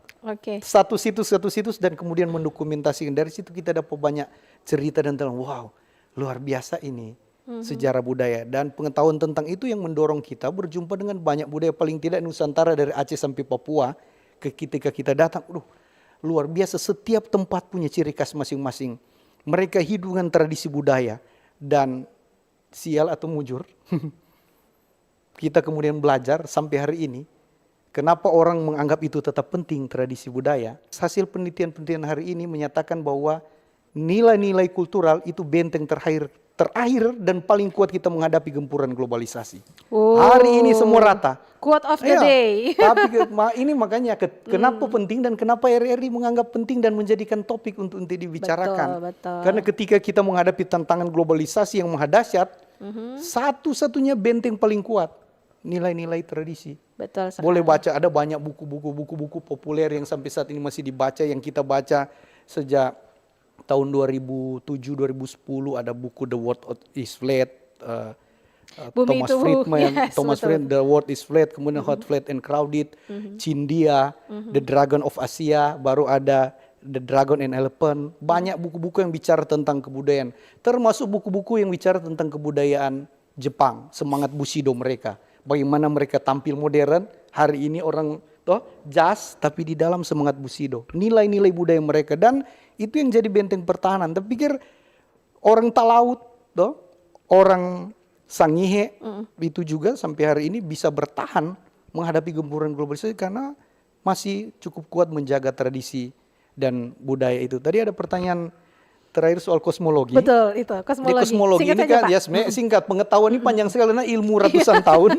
Satu situs dan kemudian mendokumentasikan. Dari situ kita dapat banyak cerita dan tentang wow luar biasa ini sejarah budaya. Dan pengetahuan tentang itu yang mendorong kita berjumpa dengan banyak budaya paling tidak Nusantara dari Aceh sampai Papua. Ketika kita datang, luar biasa setiap tempat punya ciri khas masing-masing. Mereka hidup dengan tradisi budaya dan sial atau mujur. Kita kemudian belajar sampai hari ini. Kenapa orang menganggap itu tetap penting tradisi budaya? Hasil penelitian-penelitian hari ini menyatakan bahwa nilai-nilai kultural itu benteng terakhir dan paling kuat kita menghadapi gempuran globalisasi. Hari ini semua rata. Quote of the day. Tapi ini makanya kenapa penting dan kenapa RRI menganggap penting dan menjadikan topik untuk dibicarakan. Betul. Karena ketika kita menghadapi tantangan globalisasi yang maha dahsyat, satu-satunya benteng paling kuat nilai-nilai tradisi. Betul sekali. Boleh baca, ada banyak buku-buku populer yang sampai saat ini masih dibaca, yang kita baca sejak tahun 2007-2010 ada buku The World is Flat, Thomas Friedman, The World is Flat, kemudian Hot, Flat and Crowded, Cindia, The Dragon of Asia, baru ada The Dragon and Elephant. Banyak buku-buku yang bicara tentang kebudayaan, termasuk buku-buku yang bicara tentang kebudayaan Jepang, semangat Bushido mereka. Bagaimana mereka tampil modern, hari ini orang jazz tapi di dalam semangat Bushido. Nilai-nilai budaya mereka dan itu yang jadi benteng pertahanan. Tapi pikir orang Talaut, orang Sangihe itu juga sampai hari ini bisa bertahan menghadapi gempuran globalisasi karena masih cukup kuat menjaga tradisi dan budaya itu. Tadi ada pertanyaan terakhir soal kosmologi. Betul, itu kosmologi. Di kosmologi Singkat ini saja, kan Pak. ya sebenarnya singkat, pengetahuan ini panjang sekali karena ilmu ratusan tahun,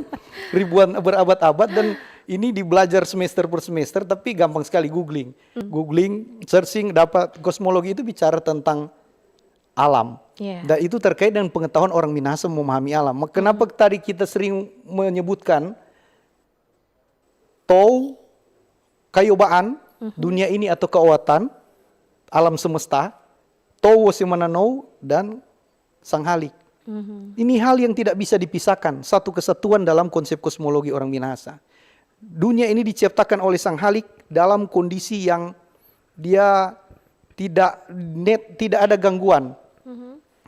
ribuan berabad-abad dan ini dibelajar semester per semester tapi gampang sekali googling, searching dapat. Kosmologi itu bicara tentang alam. Dan itu terkait dengan pengetahuan orang Minahasa memahami alam. Kenapa tadi kita sering menyebutkan Tou, kayobaan, dunia ini atau keuatan, alam semesta, Tou Wasimananau dan Sang Halik. Ini hal yang tidak bisa dipisahkan, satu kesatuan dalam konsep kosmologi orang Minahasa. Dunia ini diciptakan oleh Sang Halik dalam kondisi yang dia tidak ada gangguan.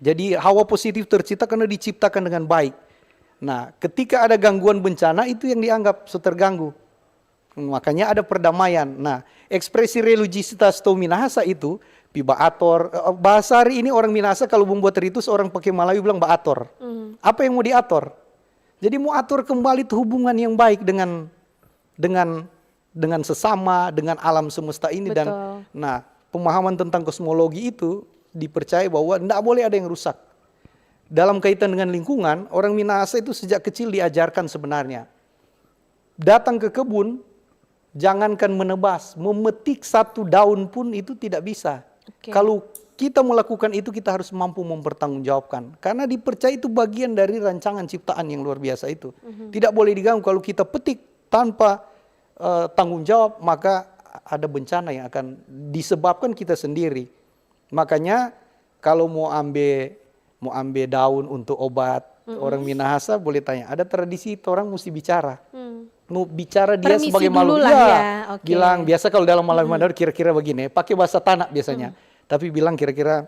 Jadi hawa positif tercipta karena diciptakan dengan baik. Nah, ketika ada gangguan bencana itu yang dianggap terganggu. Makanya ada perdamaian. Nah, ekspresi religiositas atau Minahasa itu Baator. Bahasa hari ini orang Minahasa kalau membuat ritus, orang pakai Melayu bilang Baator. Apa yang mau diator? Jadi mau atur kembali tuh hubungan yang baik dengan sesama, dengan alam semesta ini. Dan nah, pemahaman tentang kosmologi itu dipercaya bahwa tidak boleh ada yang rusak. Dalam kaitan dengan lingkungan, orang Minahasa itu sejak kecil diajarkan sebenarnya. Datang ke kebun, jangankan menebas, memetik satu daun pun itu tidak bisa. Kalau kita melakukan itu, kita harus mampu mempertanggungjawabkan. Karena dipercaya itu bagian dari rancangan ciptaan yang luar biasa itu. Tidak boleh diganggu. Kalau kita petik tanpa tanggung jawab, maka ada bencana yang akan disebabkan kita sendiri. Makanya kalau mau ambil daun untuk obat, orang Minahasa boleh tanya, ada tradisi itu orang mesti bicara. Mau bicara dia Permisi sebagai dulu makhluk, lah ya. bilang biasa kalau dalam malam Manado kira-kira begini, pakai bahasa tanah biasanya, tapi bilang kira-kira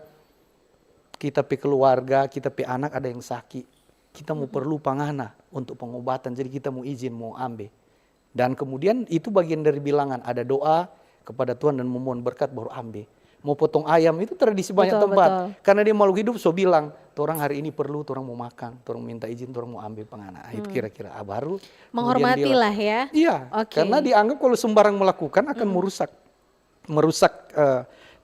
kita pi keluarga, kita pi anak ada yang sakit, kita mau perlu pangana untuk pengobatan, jadi kita mau izin mau ambil, dan kemudian itu bagian dari bilangan, ada doa kepada Tuhan dan memohon berkat baru ambil. Mau potong ayam itu tradisi banyak tempat, karena dia makhluk hidup, so bilang, orang hari ini perlu, orang mau makan, orang minta izin, orang mau ambil pengana. Itu kira-kira baru menghormati lah ya. Iya, karena dianggap kalau sembarang melakukan akan merusak.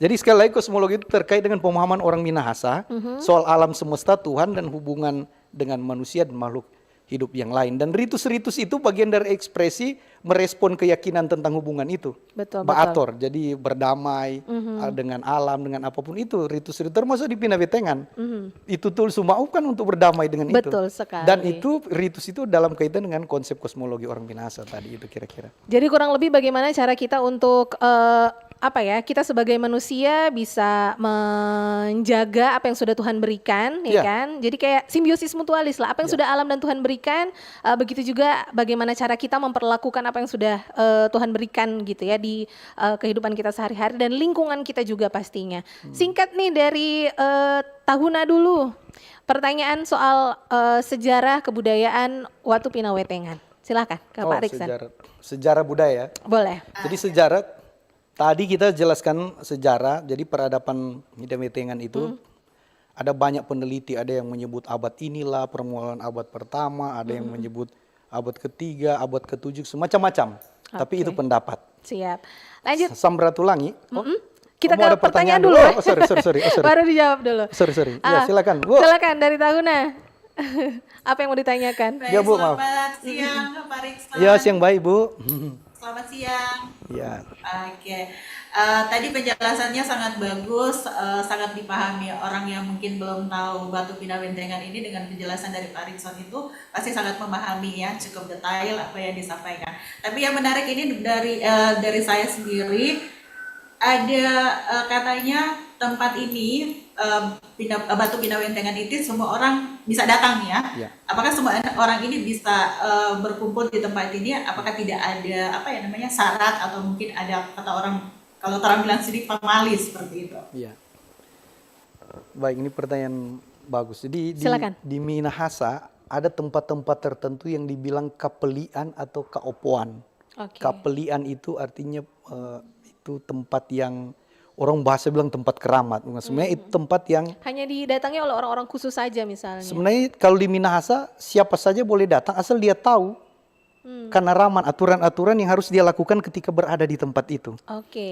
Jadi sekali lagi kosmologi itu terkait dengan pemahaman orang Minahasa soal alam semesta, Tuhan, dan hubungan dengan manusia dan makhluk hidup yang lain. Dan ritus-ritus itu bagian dari ekspresi merespon keyakinan tentang hubungan itu. Baator, jadi berdamai dengan alam, dengan apapun itu. Ritus-ritus termasuk di Pinawetengan. Itu tul Sumauf kan untuk berdamai dengan itu. Betul sekali. Dan itu ritus itu dalam kaitan dengan konsep kosmologi orang Minahasa tadi itu kira-kira. Jadi kurang lebih bagaimana cara kita untuk kita sebagai manusia bisa menjaga apa yang sudah Tuhan berikan, ya kan? Jadi kayak simbiosis mutualis lah. Apa yang sudah alam dan Tuhan berikan, begitu juga bagaimana cara kita memperlakukan apa yang sudah Tuhan berikan gitu ya di kehidupan kita sehari-hari dan lingkungan kita juga pastinya. Singkat nih dari Tahuna dulu, pertanyaan soal sejarah kebudayaan Watu Pinawetengan. Silakan, Pak Riksan. Sejarah budaya. Boleh. Jadi sejarah. Tadi kita jelaskan sejarah, jadi peradaban Pinawetengan itu ada banyak peneliti, ada yang menyebut abad inilah permulaan abad pertama, ada yang menyebut abad ketiga, abad ketujuh, semacam-macam. Tapi itu pendapat. Siap. Lanjut. Samratulangi. Kita ke ada pertanyaan dulu. Sorry. Baru dijawab dulu. Sorry. Ya, silakan. Bu. Silakan dari Tahuna. Apa yang mau ditanyakan? Ya, Bu, maaf. Selamat siang, Pak Riksan. Ya, siang baik, Bu. Selamat siang. Ya. Oke. Tadi penjelasannya sangat bagus, sangat dipahami orang yang mungkin belum tahu Batu Pinawetengan ini. Dengan penjelasan dari Pak Rikson itu pasti sangat memahami ya, cukup detail apa yang disampaikan. Tapi yang menarik ini dari saya sendiri, ada katanya tempat ini Batu Pinawetengan itu semua orang bisa datang ya. Apakah semua orang ini bisa berkumpul di tempat ini? Apakah tidak ada syarat atau mungkin ada kata orang, kalau orang bilang sedikit formalis seperti itu? Iya. Baik, ini pertanyaan bagus. Jadi di Minahasa ada tempat-tempat tertentu yang dibilang kapelian atau kaopoan. Kapelian itu artinya itu tempat yang orang bahasa bilang tempat keramat. Sebenarnya itu tempat yang hanya didatangi oleh orang-orang khusus saja misalnya. Sebenarnya kalau di Minahasa siapa saja boleh datang asal dia tahu kanaraman, aturan-aturan yang harus dia lakukan ketika berada di tempat itu.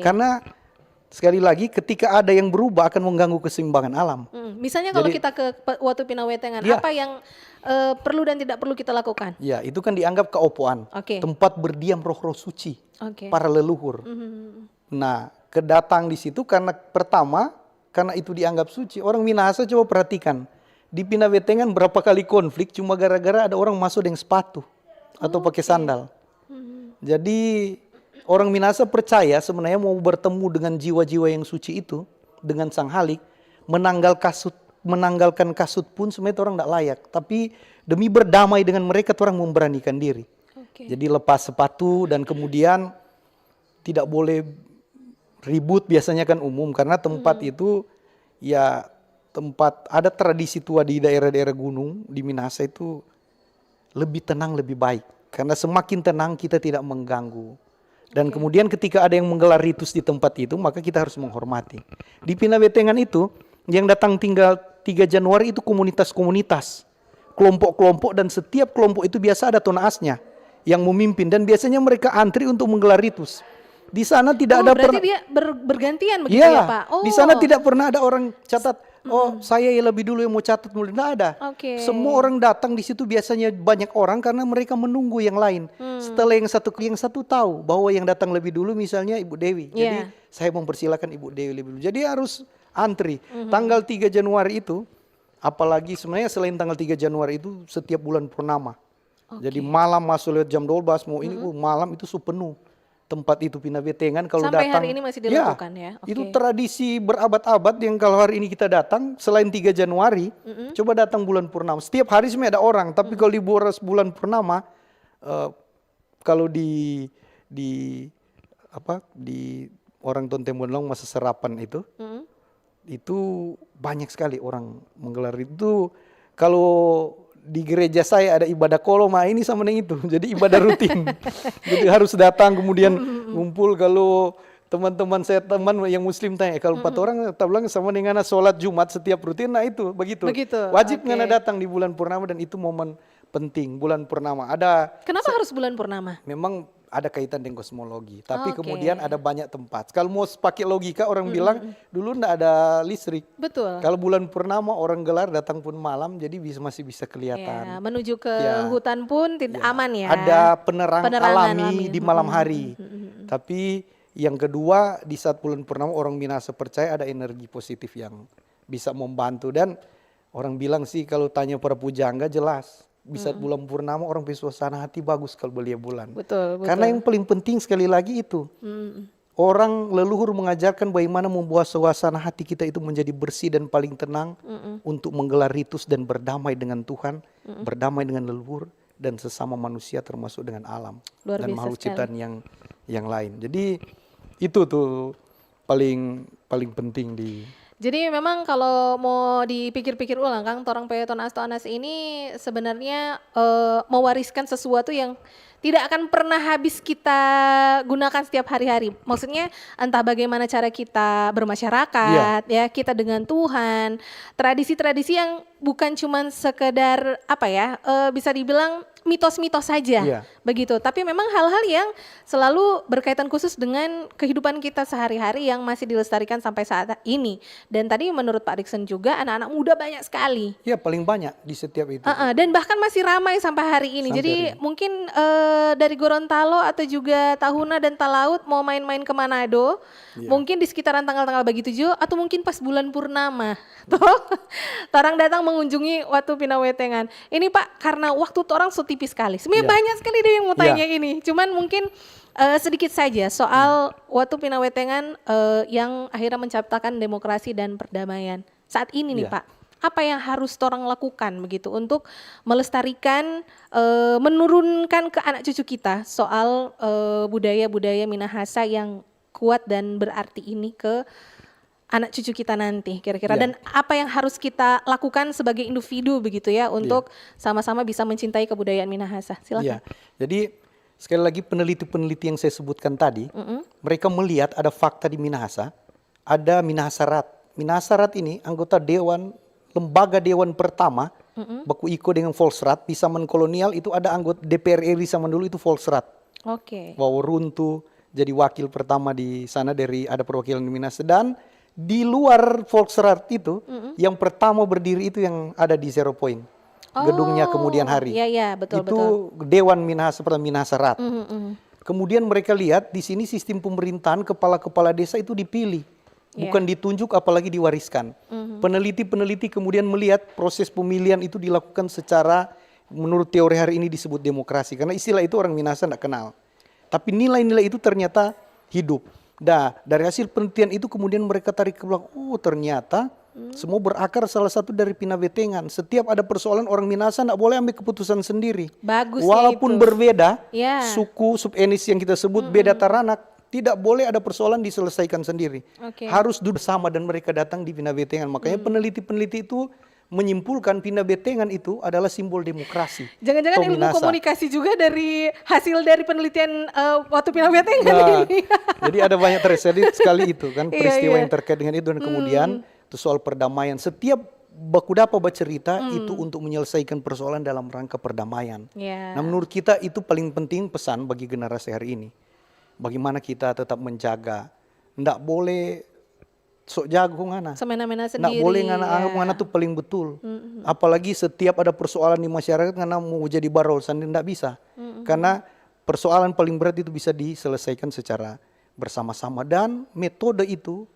Karena sekali lagi ketika ada yang berubah akan mengganggu keseimbangan alam. Misalnya kalau kita ke Watu Pinawetengan, apa yang perlu dan tidak perlu kita lakukan? Ya, itu kan dianggap keopoan. Tempat berdiam roh-roh suci para leluhur. Nah, kedatang di situ karena itu dianggap suci. Orang Minahasa coba perhatikan. Di Pinawetengan berapa kali konflik cuma gara-gara ada orang masuk dengan sepatu atau pakai sandal. Jadi orang Minahasa percaya sebenarnya mau bertemu dengan jiwa-jiwa yang suci itu, dengan Sang Halik, menanggalkan kasut pun sebenarnya orang tidak layak. Tapi demi berdamai dengan mereka orang memberanikan diri. Jadi lepas sepatu dan kemudian tidak boleh ribut, biasanya kan umum karena tempat itu ya tempat ada tradisi tua di daerah-daerah gunung di Minahasa itu lebih tenang lebih baik karena semakin tenang kita tidak mengganggu Dan kemudian ketika ada yang menggelar ritus di tempat itu, maka kita harus menghormati. Di Pinawetengan itu, yang datang tinggal 3 Januari itu komunitas-komunitas, kelompok-kelompok, dan setiap kelompok itu biasa ada tonaasnya yang memimpin, dan biasanya mereka antri untuk menggelar ritus. Di sana tidak ada berarti pernah. dia bergantian begitu ya Pak? Di sana tidak pernah ada orang catat. Oh, saya yang lebih dulu yang mau catat, tidak ada. Oke. Semua orang datang di situ, biasanya banyak orang karena mereka menunggu yang lain. Setelah yang satu tahu bahwa yang datang lebih dulu misalnya Ibu Dewi. Jadi saya mempersilahkan Ibu Dewi lebih dulu. Jadi harus antri. Tanggal 3 Januari itu, apalagi sebenarnya selain tanggal 3 Januari itu setiap bulan purnama. Jadi malam masuk lewat jam 12 mau ini malam itu penuh. Tempat itu Pinawetengan kalau Sampai datang. hari ini masih dilakukan ya? Oke. Itu tradisi berabad-abad yang kalau hari ini kita datang, selain 3 Januari, coba datang bulan purnama. Setiap hari sebenarnya ada orang, tapi kalau di bulan purnama, kalau di orang Tontembolong masa serapan itu banyak sekali orang menggelar itu. Kalau di gereja saya ada ibadah koloma, ini sama dengan itu, jadi ibadah rutin. Jadi harus datang kemudian ngumpul. Kalau teman-teman saya yang muslim tanya, kalau 4 orang tak bilang sama dengan sholat Jumat setiap rutin, nah itu begitu. Wajib ngana datang di bulan purnama, dan itu momen penting bulan purnama. Kenapa harus bulan purnama? Memang ada kaitan dengan kosmologi, tapi kemudian ada banyak tempat. Kalau mau pakai logika, orang bilang dulu enggak ada listrik. Betul. Kalau bulan purnama orang gelar datang pun malam, jadi masih bisa kelihatan. Ya, menuju ke hutan pun tidak aman ya. Ada penerangan alami di malam hari. Tapi yang kedua, di saat bulan purnama orang Minahasa percaya ada energi positif yang bisa membantu. Dan orang bilang sih kalau tanya para pujangga jelas. Bisa bulan purnama orang punya suasana hati bagus kalau belia bulan. Betul. Karena yang paling penting sekali lagi itu. Orang leluhur mengajarkan bagaimana membuat suasana hati kita itu menjadi bersih dan paling tenang untuk menggelar ritus dan berdamai dengan Tuhan, berdamai dengan leluhur dan sesama manusia termasuk dengan alam dan makhluk ciptaan yang lain. Jadi itu tuh paling penting di. Jadi memang kalau mau dipikir-pikir ulang, Kang, Torang Peo Tonaas ini sebenarnya mewariskan sesuatu yang tidak akan pernah habis kita gunakan setiap hari-hari. Maksudnya entah bagaimana cara kita bermasyarakat, ya kita dengan Tuhan, tradisi-tradisi yang bukan cuman sekedar bisa dibilang mitos-mitos saja, begitu. Tapi memang hal-hal yang selalu berkaitan khusus dengan kehidupan kita sehari-hari yang masih dilestarikan sampai saat ini. Dan tadi menurut Pak Riksen juga anak-anak muda banyak sekali. Ya paling banyak di setiap itu. Dan bahkan masih ramai sampai hari ini. Jadi mungkin dari Gorontalo atau juga Tahuna dan Talaut mau main-main ke Manado, mungkin di sekitaran tanggal-tanggal begitu juga, atau mungkin pas bulan purnama. Torang datang mengunjungi Watu Pinawetengan. Ini Pak, karena waktu orang tipis sekali. Sebenarnya banyak sekali deh yang mau tanya ini. Cuman mungkin sedikit saja soal Watu Pinawetengan yang akhirnya menciptakan demokrasi dan perdamaian. Saat ini nih Pak, apa yang harus orang lakukan begitu untuk melestarikan, menurunkan ke anak cucu kita soal budaya-budaya Minahasa yang kuat dan berarti ini ke anak cucu kita nanti kira-kira, dan apa yang harus kita lakukan sebagai individu begitu ya untuk sama-sama bisa mencintai kebudayaan Minahasa. Silakan. Jadi sekali lagi peneliti-peneliti yang saya sebutkan tadi, mereka melihat ada fakta di Minahasa, ada Minahasarat. Minahasarat ini anggota lembaga dewan pertama, Baku Iko dengan Volksrat di zaman kolonial itu ada anggota DPR RI zaman dulu itu Volksrat. Waworuntu jadi wakil pertama di sana dari ada perwakilan di Minahasa, dan di luar Volksrat itu yang pertama berdiri itu yang ada di Zero Point, gedungnya kemudian hari. Betul. Itu Dewan Minahasa pertama, Minahasarat. Kemudian mereka lihat di sini sistem pemerintahan kepala-kepala desa itu dipilih, bukan ditunjuk apalagi diwariskan. Peneliti-peneliti kemudian melihat proses pemilihan itu dilakukan secara menurut teori hari ini disebut demokrasi, karena istilah itu orang Minahasa tidak kenal. Tapi nilai-nilai itu ternyata hidup. Dari hasil penelitian itu kemudian mereka tarik ke belakang, ternyata semua berakar salah satu dari Pinawetengan. Setiap ada persoalan orang Minahasa tidak boleh ambil keputusan sendiri. Walaupun berbeda, suku, subenis yang kita sebut beda taranak, tidak boleh ada persoalan diselesaikan sendiri. Harus duduk bersama dan mereka datang di Pinawetengan. Makanya peneliti-peneliti itu menyimpulkan Pindah Bentengan itu adalah simbol demokrasi. Jangan-jangan ilmu Minahasa. komunikasi juga dari hasil dari penelitian waktu Pindah Bentengan Nah, ini. jadi ada banyak terjadi sekali itu kan Iya, peristiwa iya. yang terkait dengan itu, dan kemudian itu soal perdamaian. Setiap Bakudapa bercerita itu untuk menyelesaikan persoalan dalam rangka perdamaian. Ya. Nah, menurut kita itu paling penting pesan bagi generasi hari ini. Bagaimana kita tetap menjaga, ndak boleh sok jago ngana. Semena-mena Nggak sendiri. boleh ngana ya. anggap ngana tuh paling betul. Apalagi setiap ada persoalan di masyarakat ngana mau jadi barol sendiri nggak bisa. Karena persoalan paling berat itu bisa diselesaikan secara bersama-sama, dan metode itu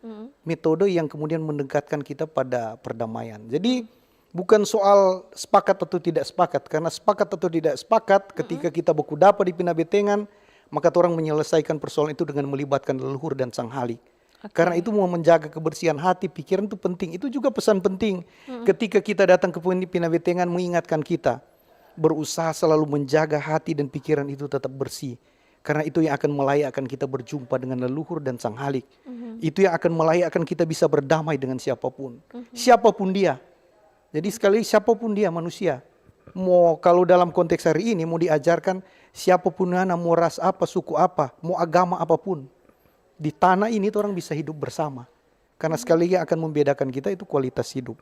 metode yang kemudian mendekatkan kita pada perdamaian. Jadi bukan soal sepakat atau tidak sepakat, karena sepakat atau tidak sepakat ketika kita Bakudapa di Pindah Bentengan, maka orang menyelesaikan persoalan itu dengan melibatkan leluhur dan sang halik. Karena itu mau menjaga kebersihan hati, pikiran itu penting. Itu juga pesan penting ketika kita datang ke Pindah Bentengan, mengingatkan kita berusaha selalu menjaga hati dan pikiran itu tetap bersih. Karena itu yang akan melayakkan kita berjumpa dengan leluhur dan sang halik. Itu yang akan melayakkan kita bisa berdamai dengan siapapun. Siapapun dia. Jadi sekali siapapun dia manusia. Mau kalau dalam konteks hari ini mau diajarkan siapapun anak, mau ras apa, suku apa, mau agama apapun. Di tanah ini tuh orang bisa hidup bersama. Karena sekali lagi akan membedakan kita itu kualitas hidup.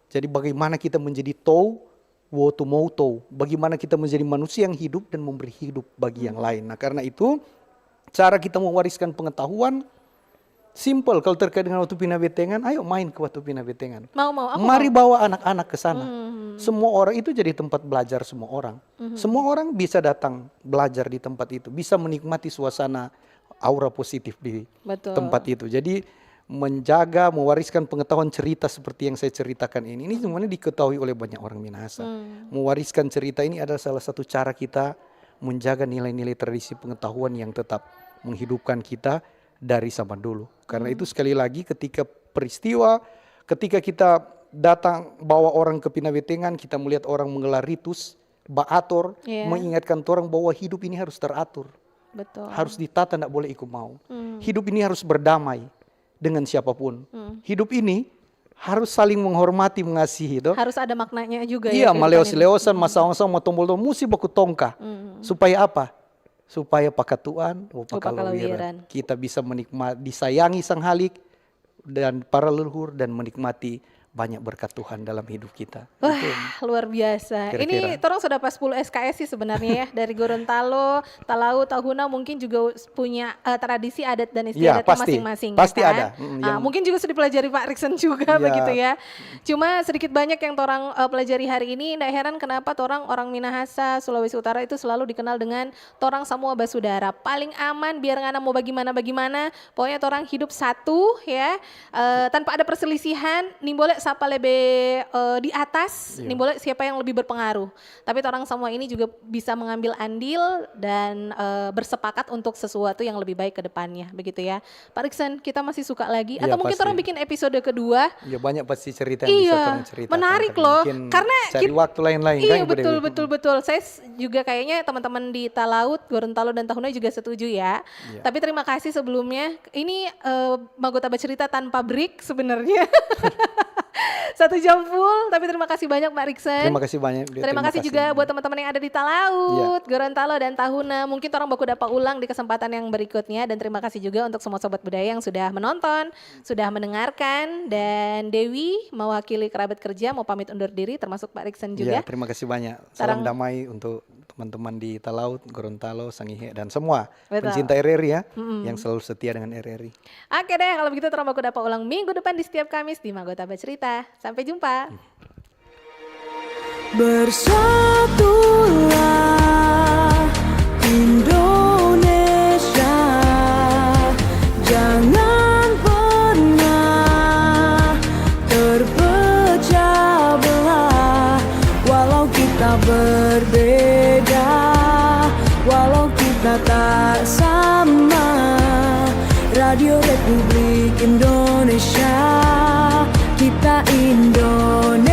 Jadi bagaimana kita menjadi woto moto, bagaimana kita menjadi manusia yang hidup dan memberi hidup bagi yang lain. Nah, karena itu cara kita mewariskan pengetahuan simple. Kalau terkait dengan Watu Pindah Bentengan, ayo main ke Watu Pindah Bentengan. Mau aku Mari bawa anak-anak ke sana. Semua orang itu jadi tempat belajar semua orang. Semua orang bisa datang belajar di tempat itu, bisa menikmati suasana aura positif di Betul. tempat itu. Jadi menjaga, mewariskan pengetahuan cerita seperti yang saya ceritakan ini semuanya diketahui oleh banyak orang Minahasa. Mewariskan cerita ini adalah salah satu cara kita menjaga nilai-nilai tradisi pengetahuan yang tetap menghidupkan kita dari zaman dulu. Karena itu sekali lagi ketika peristiwa, ketika kita datang bawa orang ke Pindah Bentengan, kita melihat orang menggelar ritus, baator, Iya. mengingatkan orang bahwa hidup ini harus teratur. Betul. Harus ditata, tidak boleh ikut mau. Hidup ini harus berdamai dengan siapapun. Hidup ini harus saling menghormati, mengasihi. Toh. Harus ada maknanya juga Iya, ya. kehidupan maleos-leosan, masang-masang, mau tombol-tombol, mesti baku tongka. Supaya apa? Supaya pakatuan, pakalawiran. Kita bisa menikmati, disayangi sang halik dan para leluhur, dan menikmati banyak berkat Tuhan dalam hidup kita. Wah, Itu. luar biasa. Kira-kira. Ini torong sudah pas 10 SKS sih sebenarnya ya. Dari Gorontalo, Talaut, Tahuna mungkin juga punya tradisi adat dan Iya, istiadatnya pasti. masing-masing. Pasti kan? ada. Yang- Mungkin juga sudah dipelajari Pak Riksen juga Iya. begitu ya. Cuma sedikit banyak yang torang pelajari hari ini. Nggak heran kenapa torang orang Minahasa, Sulawesi Utara itu selalu dikenal dengan torang Samua Basudara. Paling aman biar ngana mau bagaimana. Pokoknya torang hidup satu ya. Tanpa ada perselisihan. Nimbolek siapa lebih di atas, Iya. nimbolek siapa yang lebih berpengaruh. Tapi orang semua ini juga bisa mengambil andil dan bersepakat untuk sesuatu yang lebih baik ke depannya, begitu ya. Pak Riksen, kita masih suka lagi Iya, atau mungkin pasti. orang bikin episode kedua? Ya banyak pasti cerita yang bisa Iya, orang ceritakan. menarik tapi loh. mungkin Karena cari waktu lain-lain kan. Iya, Bu betul Dewi? betul. Saya juga kayaknya teman-teman di Talaut, Gorontalo dan Tahuna juga setuju ya. Iya. Tapi terima kasih sebelumnya. Ini Magota Bercerita tanpa break sebenarnya. 1 jam full, tapi terima kasih banyak Pak Riksen. Terima kasih banyak. Bu. Terima kasih juga buat teman-teman yang ada di Talaut, Gorontalo dan Tahuna. Mungkin orang baku dapat ulang di kesempatan yang berikutnya. Dan terima kasih juga untuk semua sobat budaya yang sudah menonton, sudah mendengarkan. Dan Dewi mewakili kerabat kerja mau pamit undur diri, termasuk Pak Riksen juga. Ya, terima kasih banyak. Salam Sarang- damai untuk teman-teman di Talaut, Gorontalo, Sangihe, dan semua Betul. pencinta RRI ya, yang selalu setia dengan RRI. Oke deh, kalau begitu orang baku dapat ulang minggu depan di setiap Kamis di Magota Bercerita. Sampai jumpa. Bersatulah Indonesia, jangan pernah terpecah belah. Walau kita berbeda, walau kita tak sama, Radio Republik Indonesia, kita Indonesia.